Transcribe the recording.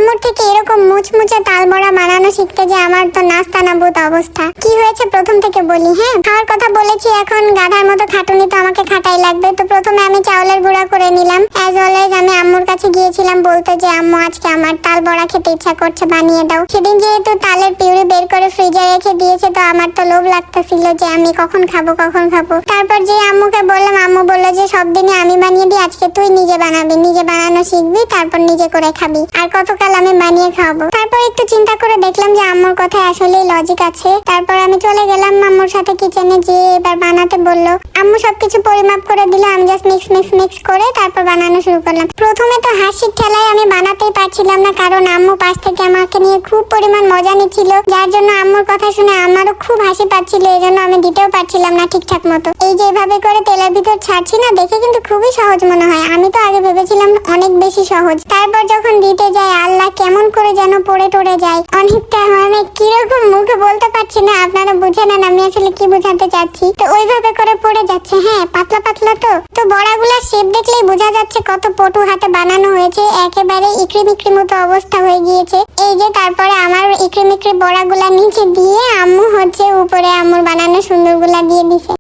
আম্মুর থেকে এরকম মুচমুচে তাল বড়া বানানো শিখতে যে আমার তো নাস্তা নাবুদ অবস্থা। কি হয়েছে প্রথম থেকে বলি। হ্যাঁ, খাওয়ার কথা বলেছি, এখন গাধার মতো খাটুনি তো আমাকে খাটাই লাগবে। তো প্রথমে আমি চাউলের গুঁড়া করে নিলাম। অ্যাজ অলওয়েজ আমি আম্মুর কাছে গিয়েছিলাম বলতে যে আম্মু আজকে আমার তাল বড়া খেতে ইচ্ছা করছে, বানিয়ে দাও। সেদিন যেহেতু তালের পিউরি বের করে ফ্রিজে রেখে দিয়েছে, তো আমার তো লোভ লাগতেছিল যে আমি কখন খাবো। তারপর যে আম্মুকে বললাম, আম্মু বললো যে সব দিনই আমি বানিয়ে দিই, আজকে তুই নিজে বানাবি, নিজে বানানো শিখবি, তারপর নিজে করে খাবি, আর কতকাল আমি বানিয়ে খাওয়াবো। তারপর একটু চিন্তা করে দেখলাম যে আম্মুর কথায় আসলে লজিক আছে। তারপর আমি চলে গেলাম আম্মুর সাথে কিচেনে, যে এবার বানাতে বললো। আম্মু সবকিছু পরিমাপ করে দিল, আমি জাস্ট মিক্স করে তারপর বানানো শুরু করলাম। প্রথমে তো হাসির ঠেলায় আমি বানাতেই পারছিলাম না, কারণ আম্মু পাশ থেকে আমাকে নিয়ে খুব পরিমাণ মজা নিচ্ছিল, যার জন্য আম্মুর কথা শুনে আমারও খুব হাসি পাচ্ছিল। এই জন্য আমি দিতেও পারছিলাম না ঠিকঠাক মতো। এই যে এভাবে করে তেলের ভিতর ছাড়ছি না, দেখে কিন্তু খুবই সহজ মনে হয়। আমি তো আগে ভেবেছিলাম অনেক বেশি সহজ। তারপর যখন দিতে যাই, আল্লাহ কেমন করে যেন পড়ে টরে যায়। অনেকটা মানে কিরকম মুখে বলতে পারছি না, আপনারা বুঝে নেন আমি আসলে কি বোঝাতে চাচ্ছি। তো ওইভাবে করে পড়ে যাচ্ছে। হ্যাঁ, পাতলা পাতলা তো বড়াগুলার শেপ দেখলেই বোঝা যাচ্ছে কত পটু হাতে বানানো হয়েছে। একেবারে ইকরি মিকরি মতো অবস্থা হয়ে গিয়েছে। এই যে তারপরে আমার ইকরি মিকরি বড়াগুলা নিচে দিয়ে আম্মু হচ্ছে উপরে আম্মুর বানানো সুন্দরগুলা দিয়ে দিছে।